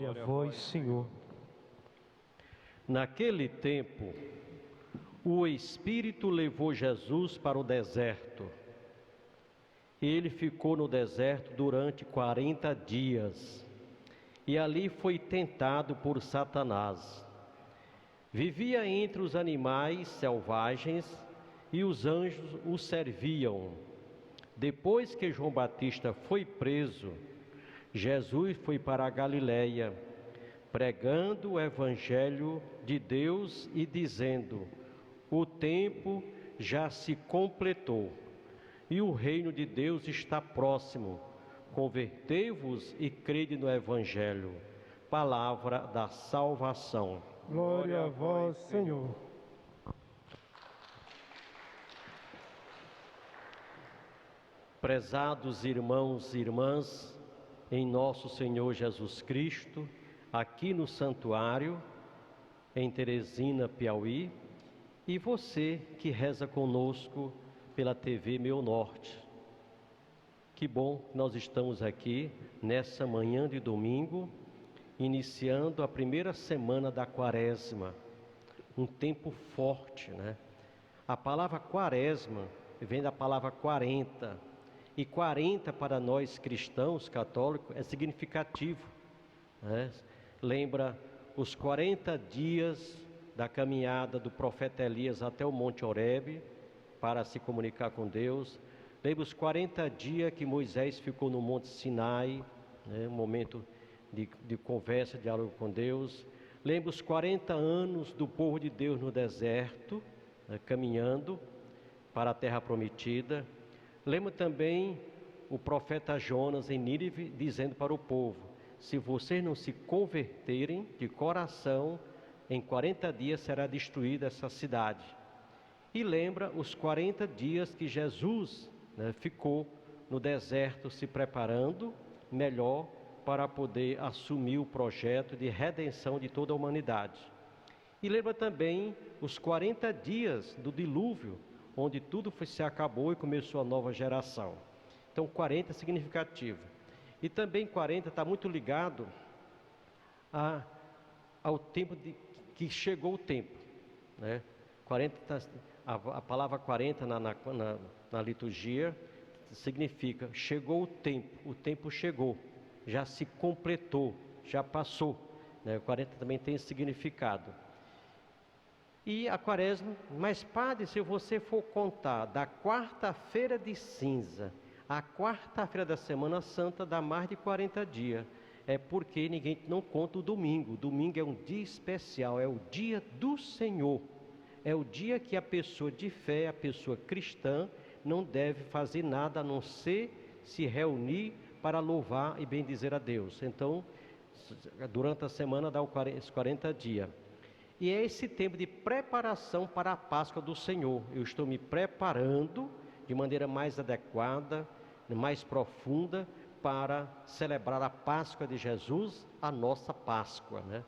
A vós, Senhor. Naquele tempo, o Espírito levou Jesus para o deserto. Ele ficou no deserto durante 40 dias e ali foi tentado por Satanás. Vivia entre os animais selvagens e os anjos o serviam. Depois que João Batista foi preso, Jesus foi para a Galileia, pregando o Evangelho de Deus e dizendo: o tempo já se completou e o reino de Deus está próximo. Convertei-vos e crede no Evangelho. Palavra da salvação. Glória a vós, Senhor. Prezados irmãos e irmãs, em nosso Senhor Jesus Cristo, aqui no santuário, em Teresina, Piauí, e você que reza conosco pela TV Meu Norte. Que bom que nós estamos aqui nessa manhã de domingo, iniciando a primeira semana da Quaresma, um tempo forte, né? A palavra Quaresma vem da palavra 40, e 40 para nós cristãos católicos é significativo, né? Lembra os 40 dias da caminhada do profeta Elias até o Monte Horebe para se comunicar com Deus. Lembra os 40 dias que Moisés ficou no Monte Sinai, né? Um momento de conversa, diálogo com Deus. Lembra os 40 anos do povo de Deus no deserto, né? Caminhando para a terra prometida. Lembra também o profeta Jonas em Nínive dizendo para o povo: se vocês não se converterem de coração, em 40 dias será destruída essa cidade. E lembra os 40 dias que Jesus, né, ficou no deserto se preparando melhor para poder assumir o projeto de redenção de toda a humanidade. E lembra também os 40 dias do dilúvio, onde tudo se acabou e começou a nova geração. Então 40 é significativo. E também 40 está muito ligado ao tempo que chegou o tempo, né? 40 a palavra 40 na liturgia significa chegou o tempo chegou, já se completou, já passou, né? 40 também tem esse significado. E a Quaresma, mas padre, se você for contar da quarta-feira de cinza à quarta-feira da Semana Santa, dá mais de 40 dias. É porque ninguém não conta o domingo. O domingo é um dia especial, é o dia do Senhor. É o dia que a pessoa de fé, a pessoa cristã, não deve fazer nada a não ser se reunir para louvar e bendizer a Deus. Então, durante a semana dá os 40 dias. E é esse tempo de preparação para a Páscoa do Senhor. Eu estou me preparando de maneira mais adequada, mais profunda, para celebrar a Páscoa de Jesus, a nossa Páscoa, né?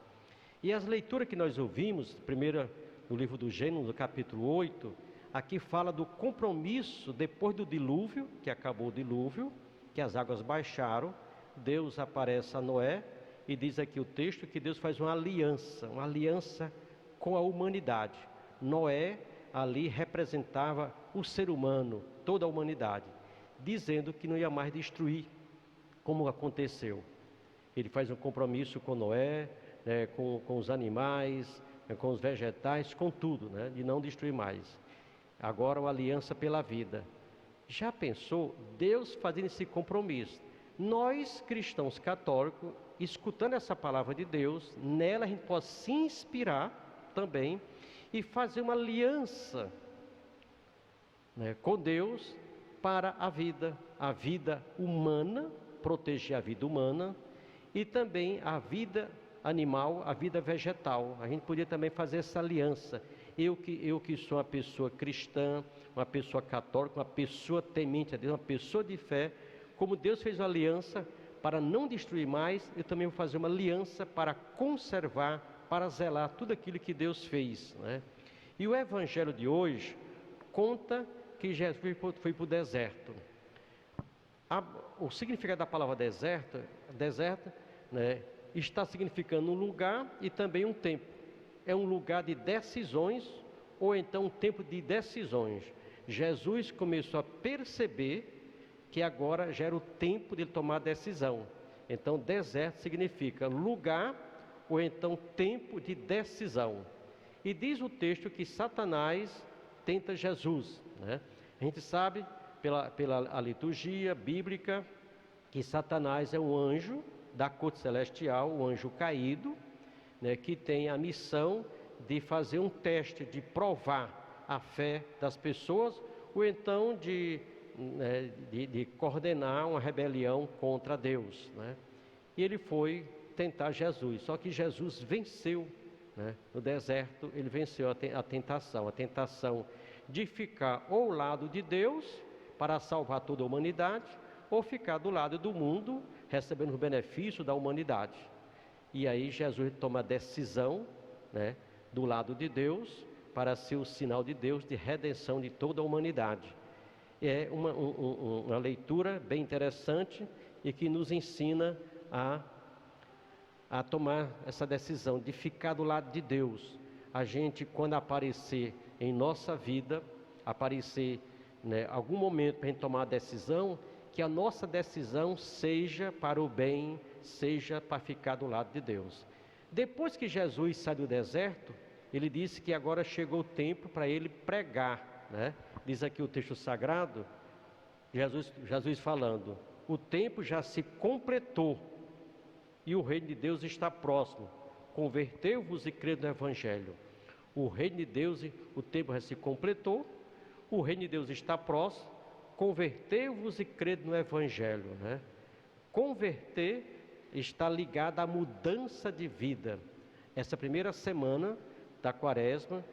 E as leituras que nós ouvimos, primeiro no livro do Gênesis, no capítulo 8, aqui fala do compromisso depois do dilúvio, que acabou o dilúvio, que as águas baixaram, Deus aparece a Noé, e diz aqui o texto que Deus faz uma aliança com a humanidade. Noé ali representava o ser humano, toda a humanidade, dizendo que não ia mais destruir, como aconteceu. Ele faz um compromisso com Noé, né, com os animais, com os vegetais, com tudo, né, de não destruir mais. Agora uma aliança pela vida. Já pensou Deus fazendo esse compromisso? Nós, cristãos católicos, escutando essa palavra de Deus, nela a gente pode se inspirar também e fazer uma aliança, né, com Deus para a vida humana, proteger a vida humana e também a vida animal, a vida vegetal. A gente podia também fazer essa aliança. Eu que sou uma pessoa cristã, uma pessoa católica, uma pessoa temente a Deus, uma pessoa de fé, como Deus fez uma aliança para não destruir mais, eu também vou fazer uma aliança para conservar, para zelar tudo aquilo que Deus fez, né? E o Evangelho de hoje conta que Jesus foi para o deserto. O significado da palavra deserto, né, está significando um lugar e também um tempo. É um lugar de decisões ou então um tempo de decisões. Jesus começou a perceber que agora já era o tempo de ele tomar a decisão. Então, deserto significa lugar ou então tempo de decisão. E diz o texto que Satanás tenta Jesus, né? A gente sabe pela liturgia bíblica que Satanás é um anjo da corte celestial, um anjo caído, né, que tem a missão de fazer um teste, de provar a fé das pessoas, ou então de coordenar uma rebelião contra Deus, né? E ele foi tentar Jesus, só que Jesus venceu, né? No deserto ele venceu a tentação de ficar ou ao lado de Deus para salvar toda a humanidade, ou ficar do lado do mundo, recebendo o benefício da humanidade. E aí Jesus toma a decisão, né, do lado de Deus, para ser o sinal de Deus de redenção de toda a humanidade. É uma leitura bem interessante e que nos ensina a tomar essa decisão de ficar do lado de Deus. A gente, quando aparecer em nossa vida, aparecer, né, algum momento para a gente tomar a decisão, que a nossa decisão seja para o bem, seja para ficar do lado de Deus. Depois que Jesus sai do deserto, ele disse que agora chegou o tempo para ele pregar, né? Diz aqui o texto sagrado, Jesus falando: o tempo já se completou e o reino de Deus está próximo. Converteu-vos e crede no Evangelho. O reino de Deus, o tempo já se completou, o reino de Deus está próximo. Converteu-vos e crede no Evangelho, né? Converter está ligado à mudança de vida. Essa primeira semana da Quaresma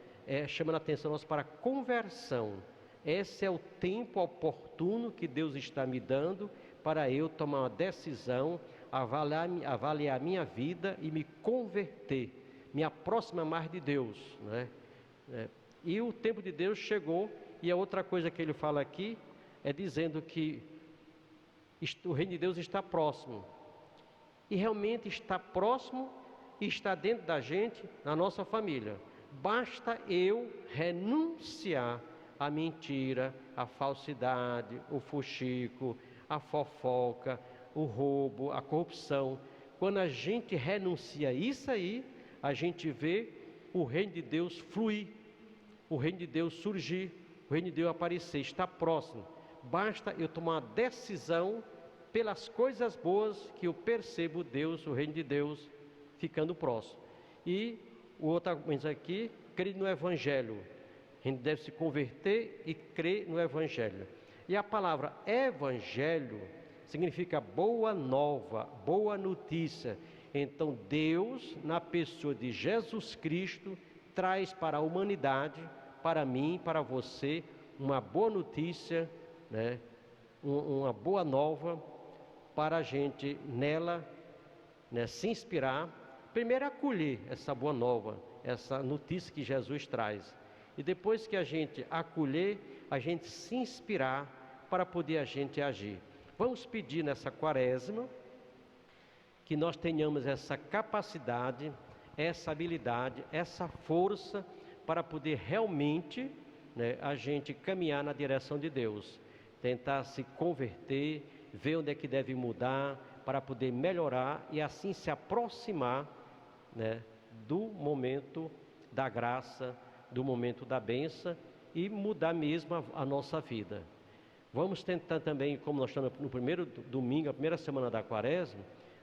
chamando a atenção nossa para a conversão. Esse é o tempo oportuno que Deus está me dando para eu tomar uma decisão, avaliar minha vida e me converter, me aproximar mais de Deus, né? E o tempo de Deus chegou. E a outra coisa que ele fala aqui é dizendo que o reino de Deus está próximo. E realmente está próximo e está dentro da gente, na nossa família. Basta eu renunciar à mentira, à falsidade, o fuxico, a fofoca, o roubo, a corrupção. Quando a gente renuncia a isso aí, a gente vê o reino de Deus fluir, o reino de Deus surgir, o reino de Deus aparecer, está próximo. Basta eu tomar uma decisão pelas coisas boas que eu percebo Deus, o reino de Deus, ficando próximo. E o outro coisa aqui, crer no Evangelho. A gente deve se converter e crer no Evangelho. E a palavra Evangelho significa boa nova, boa notícia. Então Deus, na pessoa de Jesus Cristo, traz para a humanidade, para mim, para você, uma boa notícia, né? Uma boa nova, para a gente nela, né, se inspirar. Primeiro acolher essa boa nova, essa notícia que Jesus traz. E depois que a gente acolher, a gente se inspirar para poder a gente agir. Vamos pedir nessa Quaresma que nós tenhamos essa capacidade, essa habilidade, essa força para poder realmente, né, a gente caminhar na direção de Deus. Tentar se converter, ver onde é que deve mudar para poder melhorar e assim se aproximar, né, do momento da graça, do momento da bênção e mudar mesmo a nossa vida. Vamos tentar também, como nós estamos no primeiro domingo, a primeira semana da Quaresma,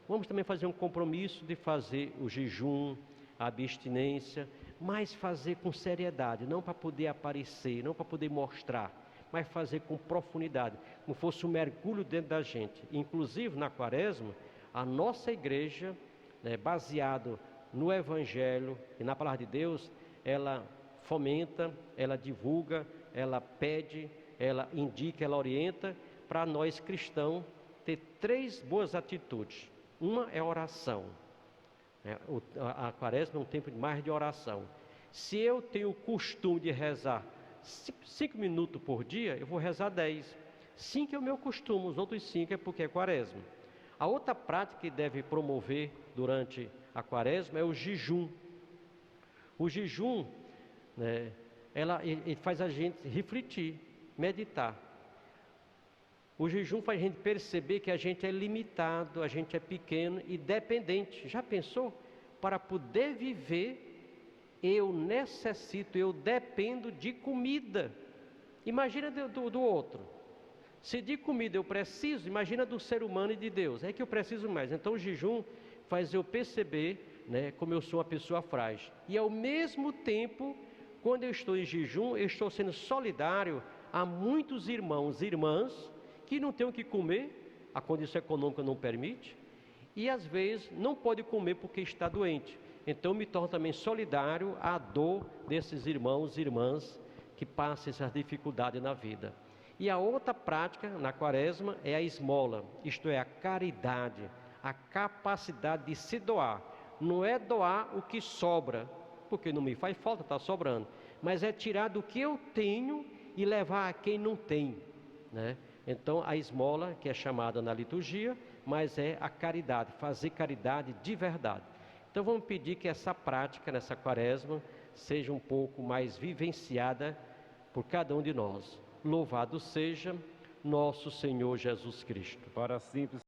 vamos também fazer um compromisso de fazer o jejum, a abstinência, mas fazer com seriedade, não para poder aparecer, não para poder mostrar, mas fazer com profundidade, como fosse um mergulho dentro da gente. Inclusive na Quaresma, a nossa igreja, né, baseado no Evangelho e na Palavra de Deus, ela fomenta, ela divulga, ela pede, ela indica, ela orienta para nós cristãos ter 3 boas atitudes. Uma é oração. A Quaresma é um tempo mais de oração. Se eu tenho o costume de rezar 5 minutos por dia, eu vou rezar 10. 5 é o meu costume, os outros 5 é porque é Quaresma. A outra prática que deve promover durante a quaresma é o jejum. O jejum, né, ele faz a gente refletir, meditar. O jejum faz a gente perceber que a gente é limitado, a gente é pequeno e dependente. Já pensou? Para poder viver, eu necessito, eu dependo de comida. Imagina do outro. Se de comida eu preciso, imagina do ser humano e de Deus. É que eu preciso mais. Então o jejum faz eu perceber, né, como eu sou uma pessoa frágil. E ao mesmo tempo, quando eu estou em jejum, eu estou sendo solidário a muitos irmãos e irmãs que não têm o que comer, a condição econômica não permite, e às vezes não pode comer porque está doente. Então me torno também solidário à dor desses irmãos e irmãs que passam essas dificuldades na vida. E a outra prática na quaresma é a esmola, isto é, a caridade, a capacidade de se doar. Não é doar o que sobra, porque não me faz falta, está sobrando, mas é tirar do que eu tenho e levar a quem não tem, né? Então a esmola, que é chamada na liturgia, mas é a caridade, fazer caridade de verdade. Então vamos pedir que essa prática nessa quaresma seja um pouco mais vivenciada por cada um de nós. Louvado seja nosso Senhor Jesus Cristo. Para sempre